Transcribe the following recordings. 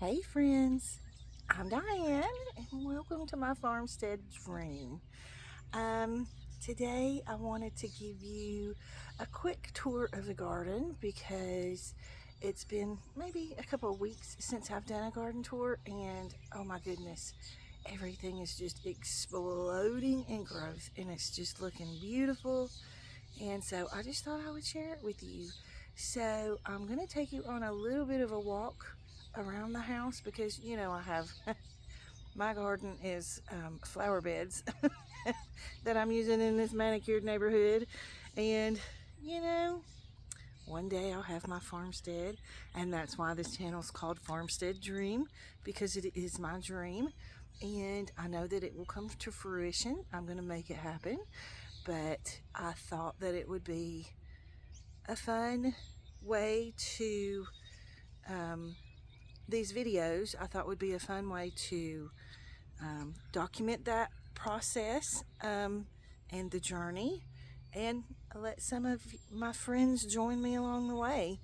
Hey friends, I'm Diane and welcome to my farmstead dream. Um, Today I wanted to give you a quick tour of the garden because it's been maybe a couple of weeks since I've done a garden tour, and oh my goodness, everything is just exploding in growth and it's just looking beautiful. And so I just thought I would share it with you. So I'm going to take you on a little bit of a walk around the house because, I have my garden is flower beds that I'm using in this manicured neighborhood. And, you know, one day I'll have my farmstead, and that's why this channel is called Farmstead Dream, because it is my dream. And I know that it will come to fruition. I'm going to make it happen. But I thought that it would be a fun way to, these videos, I thought would be a fun way to document that process and the journey, and let some of my friends join me along the way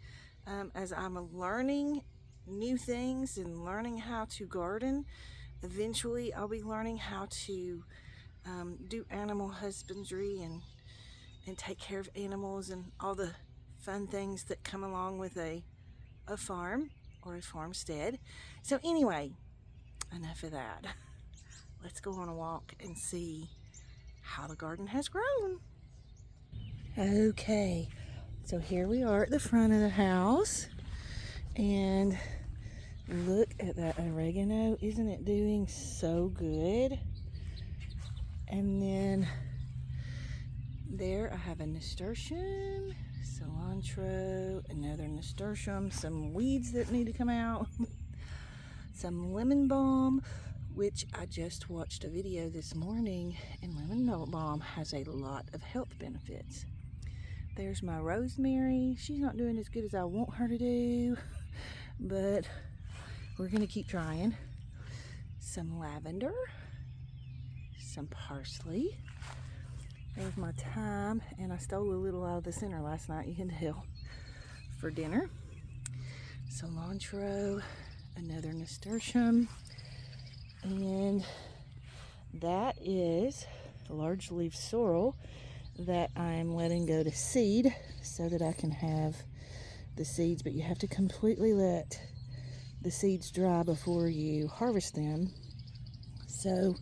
as I'm learning new things and learning how to garden. Eventually, I'll be learning how to do animal husbandry and take care of animals and all the fun things that come along with a farm or a farmstead. So anyway, enough of that. Let's go on a walk and see how the garden has grown. Okay, so here we are at the front of the house, and look at that oregano. Isn't it doing so good? And then there I have a nasturtium, cilantro, another nasturtium, some weeds that need to come out, some lemon balm, which I just watched a video this morning, and lemon balm has a lot of health benefits. There's my rosemary. She's not doing as good as I want her to do, but we're gonna keep trying. Some lavender, some parsley. There's my thyme, and I stole a little out of the center last night, you can tell, for dinner. Cilantro, another nasturtium, and that is large leaf sorrel that I'm letting go to seed so that I can have the seeds, but you have to completely let the seeds dry before you harvest them. So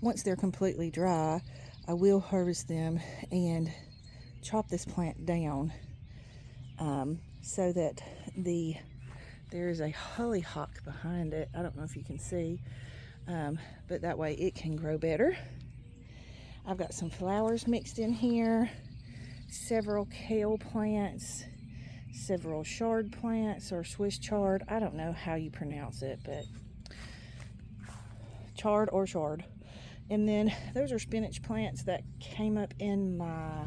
once they're completely dry, I will harvest them and chop this plant down so that there's a hollyhock behind it. I don't know if you can see, but that way it can grow better. I've got some flowers mixed in here, several kale plants, several chard plants, or Swiss chard. I don't know how you pronounce it, but chard or chard. And then those are spinach plants that came up in my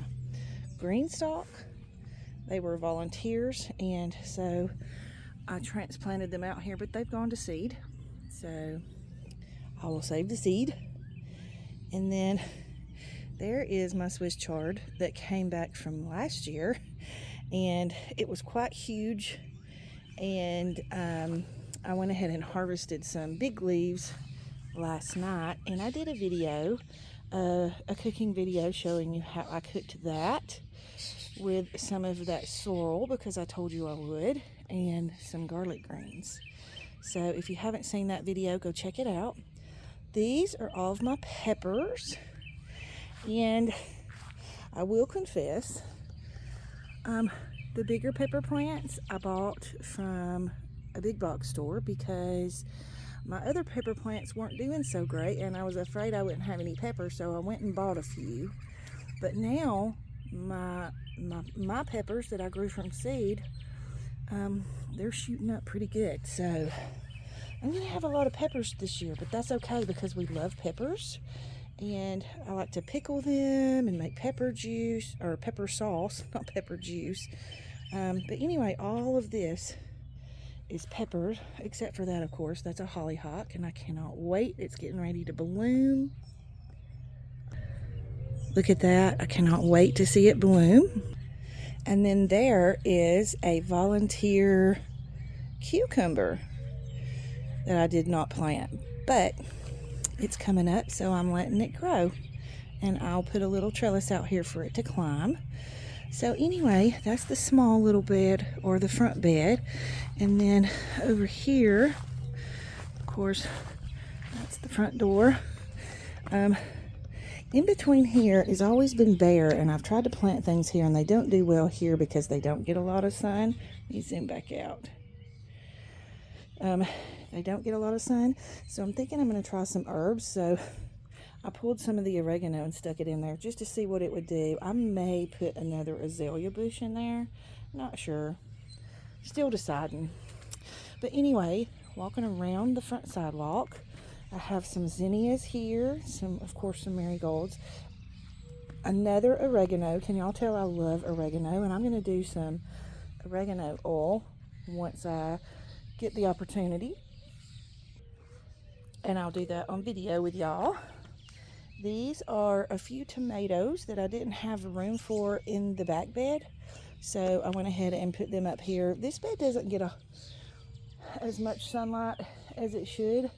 green stalk. They were volunteers, and so I transplanted them out here, but they've gone to seed. So I will save the seed. And then there is my Swiss chard that came back from last year, and it was quite huge. And I went ahead and harvested some big leaves last night, and I did a video, a cooking video showing you how I cooked that with some of that sorrel, because I told you I would, and some garlic greens. So if you haven't seen that video, go check it out. These are all of my peppers, and I will confess, the bigger pepper plants I bought from a big box store because my other pepper plants weren't doing so great, and I was afraid I wouldn't have any peppers, so I went and bought a few. But now my peppers that I grew from seed, they're shooting up pretty good. So I'm gonna have a lot of peppers this year, but that's okay because we love peppers, and I like to pickle them and make pepper juice, or pepper sauce, not pepper juice. But anyway, all of this is peppered, except for that, of course. That's a hollyhock, and I cannot wait. It's getting ready to bloom. Look at that. I cannot wait to see it bloom. And then there is a volunteer cucumber. that I did not plant, but it's coming up, so I'm letting it grow, and I'll put a little trellis out here for it to climb. So anyway, that's the small little bed, or the front bed. And then over here, of course, that's the front door. In between here has always been bare, and I've tried to plant things here, and they don't do well here because they don't get a lot of sun. Let me zoom back out. They don't get a lot of sun, so I'm thinking I'm going to try some herbs. So I pulled some of the oregano and stuck it in there just to see what it would do. I may put another azalea bush in there. Not sure. Still deciding. But anyway, walking around the front sidewalk, I have some zinnias here, of course, some marigolds, another oregano. Can y'all tell I love oregano? And I'm going to do some oregano oil once I get the opportunity. And I'll do that on video with y'all. These are a few tomatoes that I didn't have room for in the back bed, so I went ahead and put them up here. This bed doesn't get as much sunlight as it should,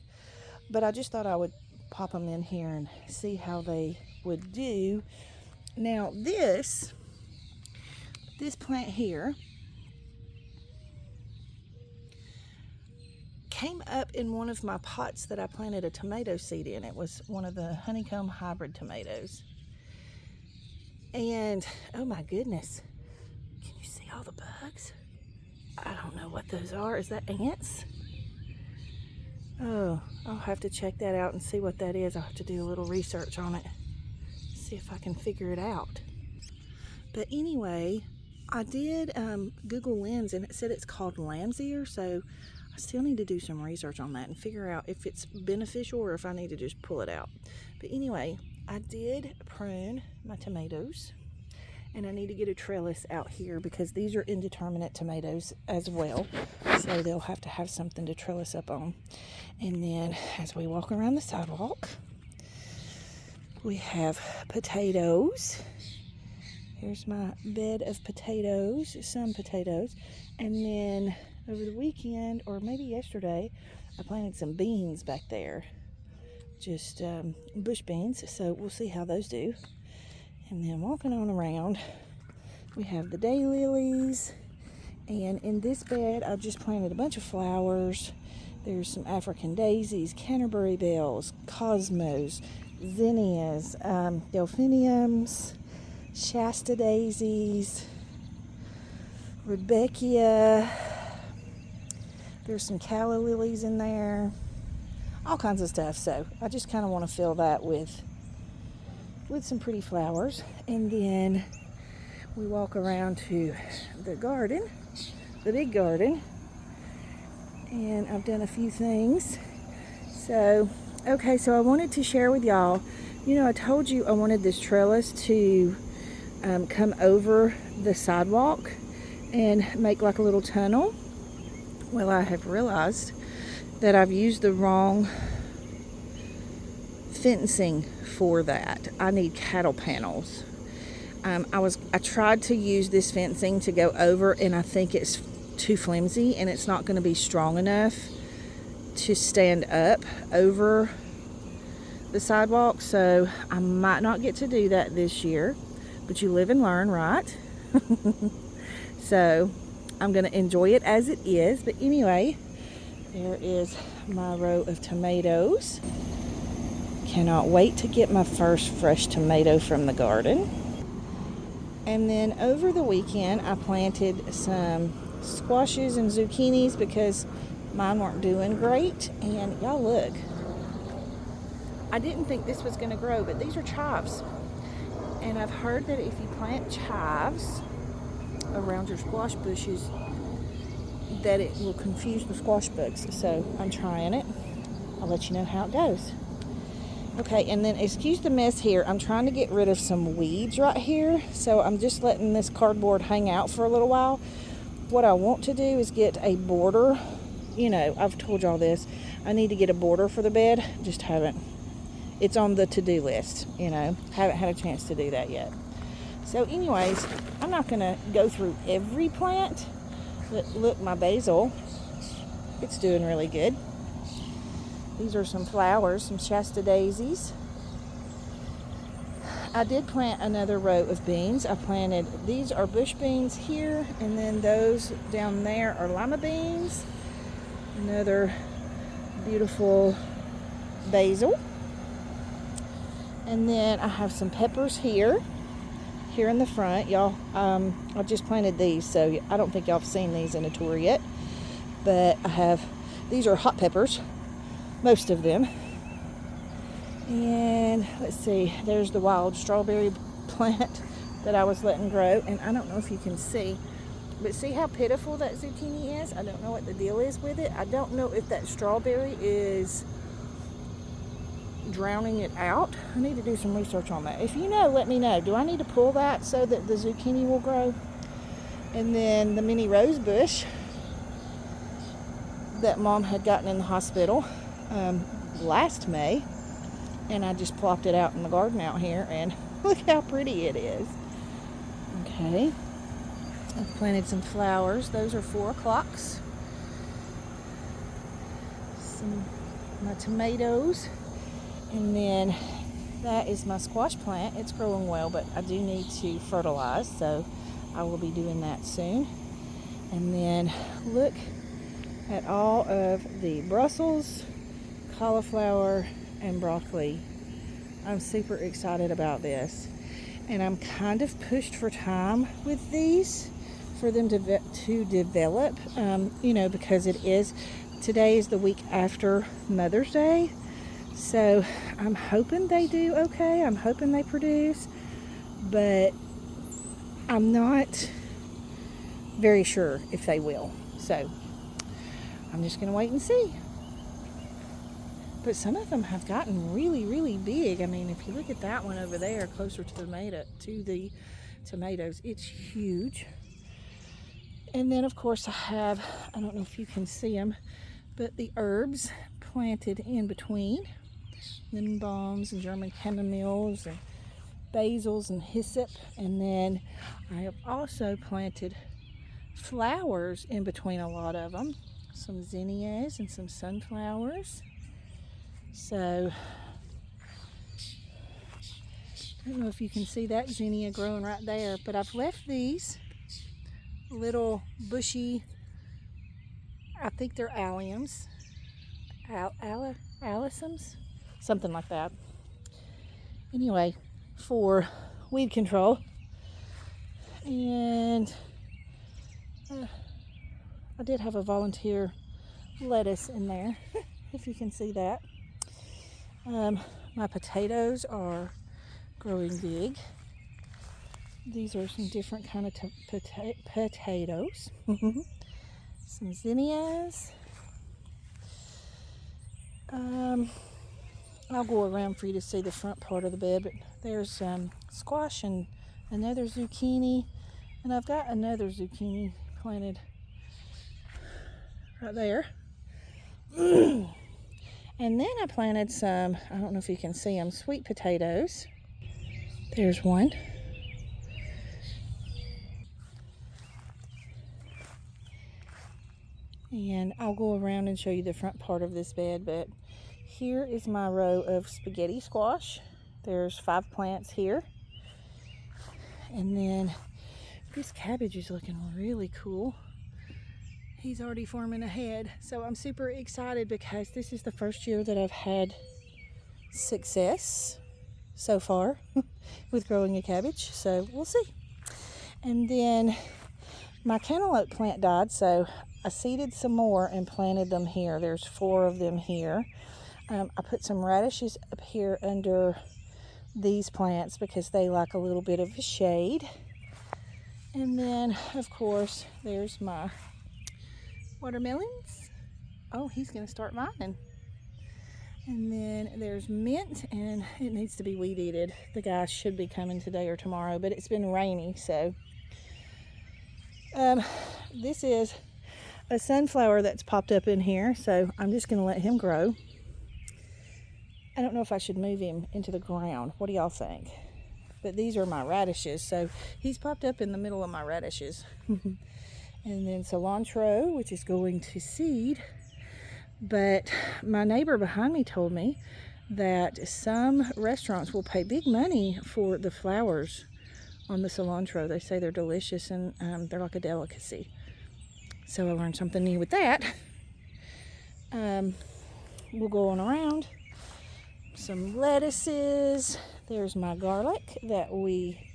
but I just thought I would pop them in here and see how they would do. Now this plant here came up in one of my pots that I planted a tomato seed in. It was one of the honeycomb hybrid tomatoes. And oh my goodness, can you see all the bugs? I don't know what those are. Is that ants? Oh, I'll have to check that out and see what that is. I'll have to do a little research on it, see if I can figure it out. But anyway, I did Google Lens, and it said it's called lamb's ear, so I still need to do some research on that and figure out if it's beneficial or if I need to just pull it out. But anyway, I did prune my tomatoes, and I need to get a trellis out here because these are indeterminate tomatoes as well, so they'll have to have something to trellis up on. And then as we walk around the sidewalk, we have potatoes. Here's my bed of potatoes, some potatoes. And then over the weekend, or maybe yesterday, I planted some beans back there. Just bush beans, so we'll see how those do. And then walking on around, we have the daylilies. And in this bed, I've just planted a bunch of flowers. There's some African daisies, Canterbury bells, cosmos, zinnias, delphiniums, Shasta daisies, Rudbeckia. There's some calla lilies in there, all kinds of stuff. So I just kind of want to fill that with some pretty flowers. And then we walk around to the garden, the big garden, and I've done a few things. So, okay, so I wanted to share with y'all, you know, I told you I wanted this trellis to come over the sidewalk and make like a little tunnel. Well, I have realized that I've used the wrong fencing for that. I need cattle panels. I tried to use this fencing to go over, and I think it's too flimsy and it's not going to be strong enough to stand up over the sidewalk, so I might not get to do that this year, but you live and learn, right? So I'm going to enjoy it as it is. But anyway, there is my row of tomatoes. Cannot wait to get my first fresh tomato from the garden. And then over the weekend, I planted some squashes and zucchinis because mine weren't doing great. And y'all look, I didn't think this was going to grow, but these are chives. And I've heard that if you plant chives around your squash bushes, that it will confuse the squash bugs. So I'm trying it. I'll let you know how it goes. Okay, and then excuse the mess here. I'm trying to get rid of some weeds right here, so I'm just letting this cardboard hang out for a little while. What I want to do is get a border. You know, I've told y'all this. I need to get a border for the bed. Just haven't. It's on the to-do list, you know. Haven't had a chance to do that yet. So anyways, I'm not going to go through every plant, but look, my basil, it's doing really good. These are some flowers, some Shasta daisies. I did plant another row of beans. I planted, these are bush beans here, and then those down there are lima beans. Another beautiful basil. And then I have some peppers here in the front. Y'all, I just planted these, so I don't think y'all have seen these in a tour yet. But I have, these are hot peppers, most of them. And let's see, there's the wild strawberry plant that I was letting grow. And I don't know if you can see, but see how pitiful that zucchini is? I don't know what the deal is with it. I don't know if that strawberry is drowning it out. I need to do some research on that. If you know, let me know. Do I need to pull that so that the zucchini will grow? And then the mini rose bush that Mom had gotten in the hospital last May. And I just plopped it out in the garden out here, and look how pretty it is. Okay. I've planted some flowers. Those are 4 o'clocks. My tomatoes. And then that is my squash plant. It's growing well, but I do need to fertilize, so I will be doing that soon. And then look at all of the Brussels, cauliflower, and broccoli. I'm super excited about this. And I'm kind of pushed for time with these for them to develop, because today is the week after Mother's Day. So I'm hoping they do okay. I'm hoping they produce, but I'm not very sure if they will. So I'm just going to wait and see. But some of them have gotten really, really big. I mean, if you look at that one over there, closer to the tomatoes, it's huge. And then, of course, I don't know if you can see them, but the herbs planted in between. Lemon balms and German chamomiles and basils and hyssop. And then I have also planted flowers in between a lot of them. Some zinnias and some sunflowers. So, I don't know if you can see that zinnia growing right there, but I've left these little bushy, I think they're alliums, allisums, something like that. Anyway, for weed control. And I did have a volunteer lettuce in there, if you can see that. My potatoes are growing big. These are some different kind of potatoes. Some zinnias. I'll go around for you to see the front part of the bed, but there's squash and another zucchini, and I've got another zucchini planted right there. And then I planted some, I don't know if you can see them, sweet potatoes. There's one. And I'll go around and show you the front part of this bed, but here is my row of spaghetti squash. There's 5 plants here. And then this cabbage is looking really cool. He's already forming a head. So I'm super excited because this is the first year that I've had success so far with growing a cabbage. So we'll see. And then my cantaloupe plant died, so I seeded some more and planted them here. There's 4 of them here. I put some radishes up here under these plants because they like a little bit of a shade. And then, of course, there's my watermelons. Oh, he's going to start vining. And then there's mint, and it needs to be weed-eated. The guy should be coming today or tomorrow, but it's been rainy, so. This is a sunflower that's popped up in here, so I'm just going to let him grow. I don't know if I should move him into the ground. What do y'all think? But these are my radishes, so he's popped up in the middle of my radishes. And then cilantro, which is going to seed. But my neighbor behind me told me that some restaurants will pay big money for the flowers on the cilantro. They say they're delicious and they're like a delicacy. So I learned something new with that. We'll go on around. Some lettuces. There's my garlic that we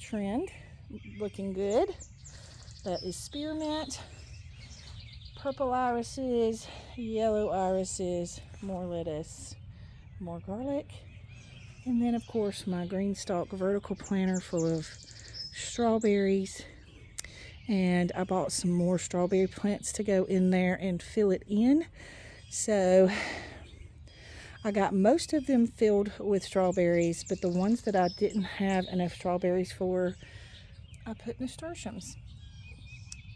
trimmed, looking good. That is spearmint, purple irises, yellow irises, more lettuce, more garlic, and then of course my green stalk vertical planter full of strawberries. And I bought some more strawberry plants to go in there and fill it in. So I got most of them filled with strawberries, but the ones that I didn't have enough strawberries for, I put nasturtiums.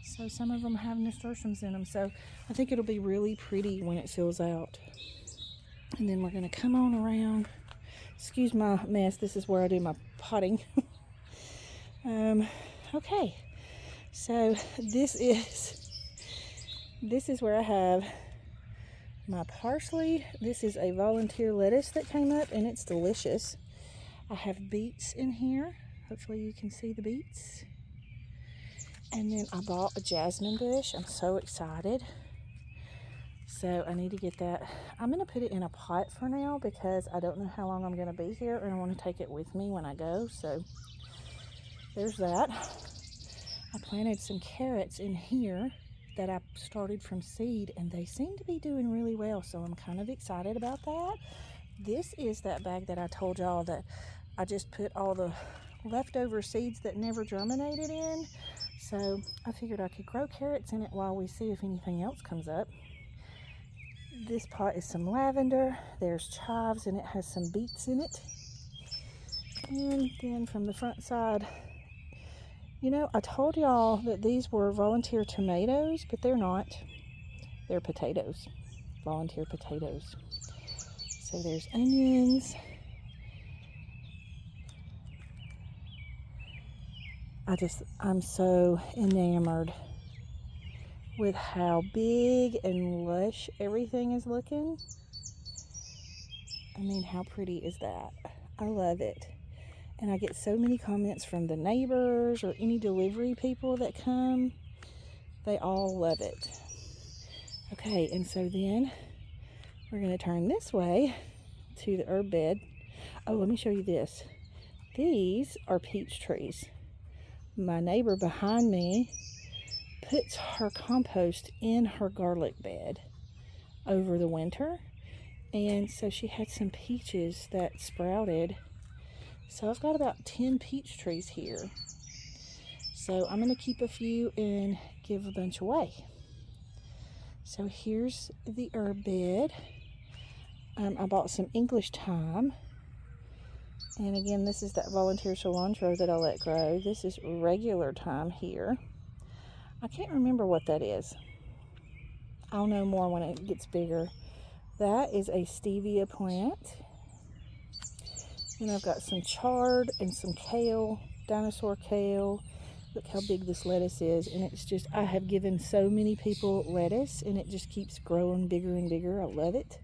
So some of them have nasturtiums in them. So I think it'll be really pretty when it fills out. And then we're going to come on around. Excuse my mess. This is where I do my potting. Okay. So this is where I have my parsley. This is a volunteer lettuce that came up and it's delicious. I have beets in here. Hopefully you can see the beets. And then I bought a jasmine bush. I'm so excited. So I need to get that. I'm going to put it in a pot for now because I don't know how long I'm going to be here and I want to take it with me when I go. So there's that. I planted some carrots in here that I started from seed and they seem to be doing really well. So I'm kind of excited about that. This is that bag that I told y'all that I just put all the leftover seeds that never germinated in. So I figured I could grow carrots in it while we see if anything else comes up. This pot is some lavender. There's chives and it has some beets in it. And then from the front side, you know, I told y'all that these were volunteer tomatoes, but they're not. They're potatoes, volunteer potatoes. So there's onions. I'm so enamored with how big and lush everything is looking. I mean, how pretty is that? I love it. And I get so many comments from the neighbors or any delivery people that come. They all love it. Okay, and so then we're going to turn this way to the herb bed. Oh, let me show you this. These are peach trees. My neighbor behind me puts her compost in her garlic bed over the winter. And so she had some peaches that sprouted. So I've got about 10 peach trees here. So I'm going to keep a few and give a bunch away. So here's the herb bed. I bought some English thyme. And again, this is that volunteer cilantro that I let grow. This is regular thyme here. I can't remember what that is. I'll know more when it gets bigger. That is a stevia plant. And I've got some chard and some kale, dinosaur kale. Look how big this lettuce is. And it's just, I have given so many people lettuce and it just keeps growing bigger and bigger. I love it.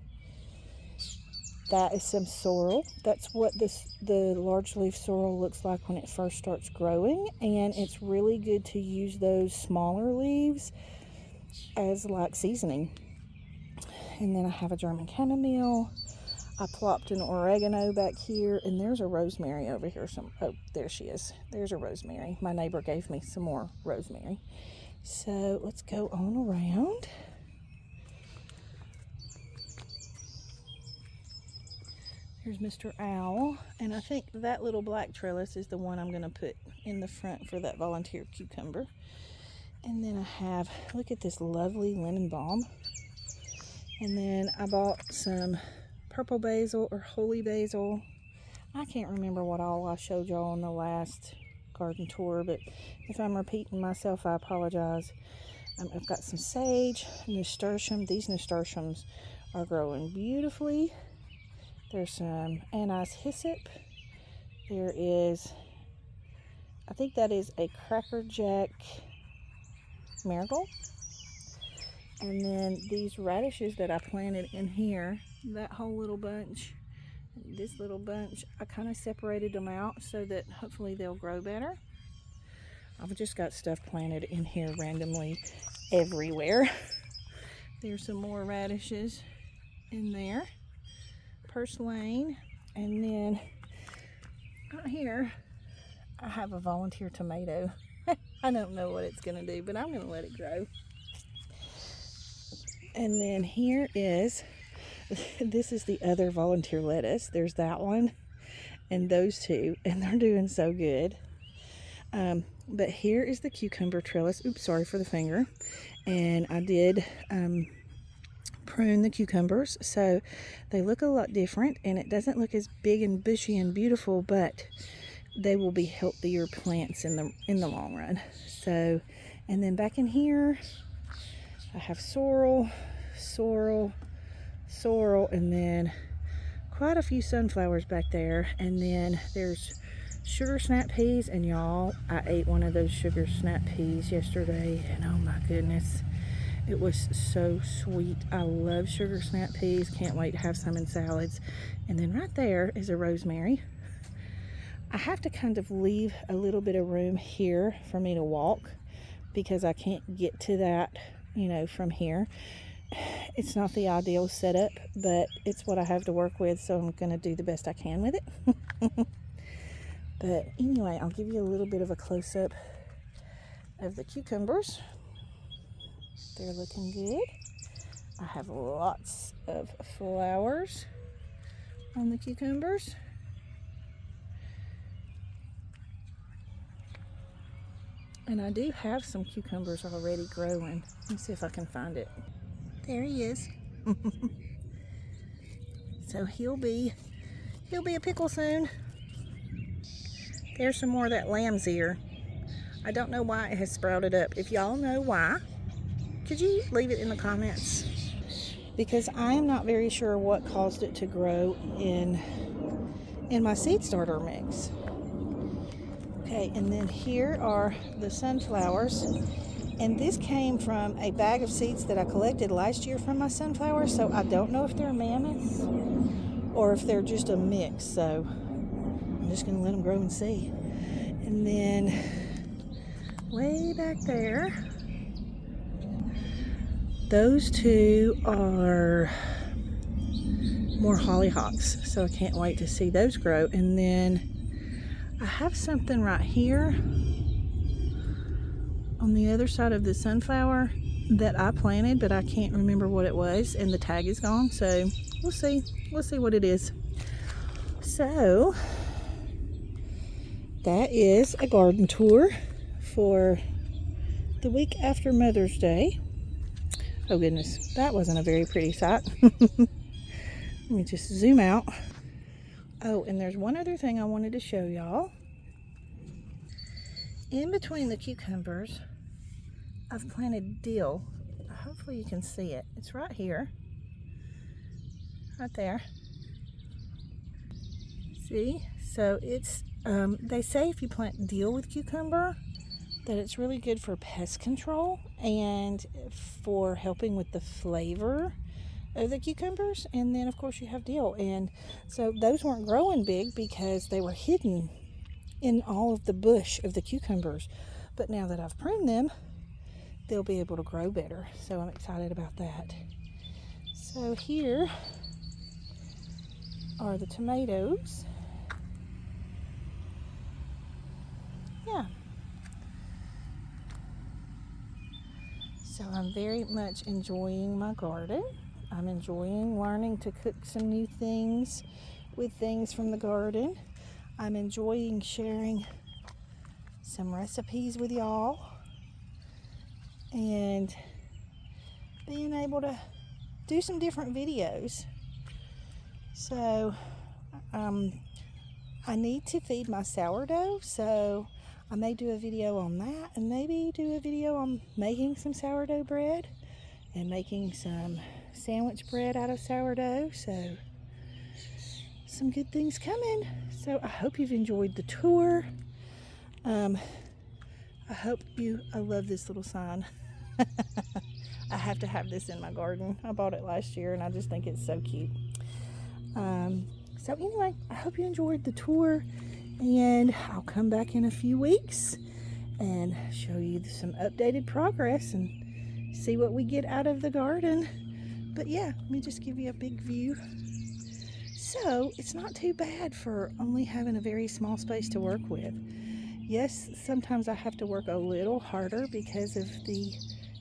That is some sorrel. That's what the large leaf sorrel looks like when it first starts growing. And it's really good to use those smaller leaves as like seasoning. And then I have a German chamomile. I plopped an oregano back here, and there's a rosemary over here. Oh, there she is. There's a rosemary. My neighbor gave me some more rosemary. So let's go on around. Here's Mr. Owl, and I think that little black trellis is the one I'm going to put in the front for that volunteer cucumber. And then I have, look at this lovely lemon balm. And then I bought some purple basil or holy basil. I can't remember what all I showed y'all on the last garden tour, but if I'm repeating myself, I apologize. I've got some sage, nasturtium. These nasturtiums are growing beautifully. There's some anise hyssop. There is, I think that is a crackerjack marigold. And then these radishes that I planted in here, that whole little bunch, this little bunch, I kind of separated them out so that hopefully they'll grow better. I've just got stuff planted in here randomly everywhere. There's some more radishes in there, purslane, and then out here I have a volunteer tomato. I don't know what it's gonna do, but I'm gonna let it grow. And then here is, this is the other volunteer lettuce. There's that one and those two, and they're doing so good. But here is the cucumber trellis. Oops, sorry for the finger. And I did prune the cucumbers, so they look a lot different, and it doesn't look as big and bushy and beautiful, but they will be healthier plants in the long run. So, and then back in here I have sorrel, and then quite a few sunflowers back there. And then there's sugar snap peas, and y'all, I ate one of those sugar snap peas yesterday, and oh my goodness, it was so sweet. I love sugar snap peas. Can't wait to have some in salads. And then right there is a rosemary. I have to kind of leave a little bit of room here for me to walk because I can't get to that, you know, from here. It's not the ideal setup, but it's what I have to work with, so I'm going to do the best I can with it. But anyway, I'll give you a little bit of a close-up of the cucumbers. They're looking good. I have lots of flowers on the cucumbers. And I do have some cucumbers already growing. Let me see if I can find it. There he is. So he'll be a pickle soon. There's some more of that lamb's ear. I don't know why it has sprouted up. If y'all know why, could you leave it in the comments? Because I am not very sure what caused it to grow in my seed starter mix. Okay, and then here are the sunflowers. And this came from a bag of seeds that I collected last year from my sunflowers, so I don't know if they're mammoths or if they're just a mix. So I'm just going to let them grow and see. And then way back there, those two are more hollyhocks, so I can't wait to see those grow. And then I have something right here on the other side of the sunflower that I planted, but I can't remember what it was, and the tag is gone, so we'll see what it is. So that is a garden tour for the week after Mother's Day. Oh goodness, that wasn't a very pretty sight. Let me just zoom out. Oh, and there's one other thing I wanted to show y'all. In between the cucumbers, I've planted dill. Hopefully you can see it. It's right here. Right there. See? So it's, they say if you plant dill with cucumber, that it's really good for pest control and for helping with the flavor of the cucumbers. And then of course you have dill. And so those weren't growing big because they were hidden in all of the bush of the cucumbers. But now that I've pruned them, they'll be able to grow better. So I'm excited about that. So here are the tomatoes. Yeah. So I'm very much enjoying my garden. I'm enjoying learning to cook some new things with things from the garden. I'm enjoying sharing some recipes with y'all and being able to do some different videos. So I need to feed my sourdough, so I may do a video on that, and maybe do a video on making some sourdough bread and making some sandwich bread out of sourdough. So some good things coming. So I hope you've enjoyed the tour. I love this little sign. I have to have this in my garden. I bought it last year and I just think it's so cute. So anyway, I hope you enjoyed the tour, and I'll come back in a few weeks and show you some updated progress and see what we get out of the garden. But yeah, let me just give you a big view. So it's not too bad for only having a very small space to work with. Yes, sometimes I have to work a little harder because of the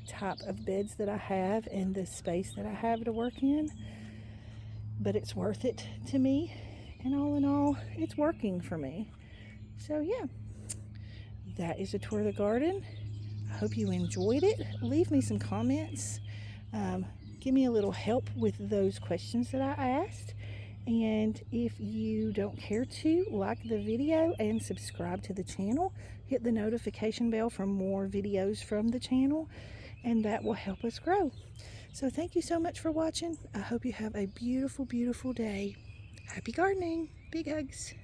type of beds that I have and the space that I have to work in, but it's worth it to me, and all in all, it's working for me. So yeah, that is a tour of the garden. I hope you enjoyed it. Leave me some comments. Give me a little help with those questions that I asked. And if you don't care to, like the video and subscribe to the channel. Hit the notification bell for more videos from the channel, and that will help us grow. So thank you so much for watching. I hope you have a beautiful, beautiful day. Happy gardening. Big hugs.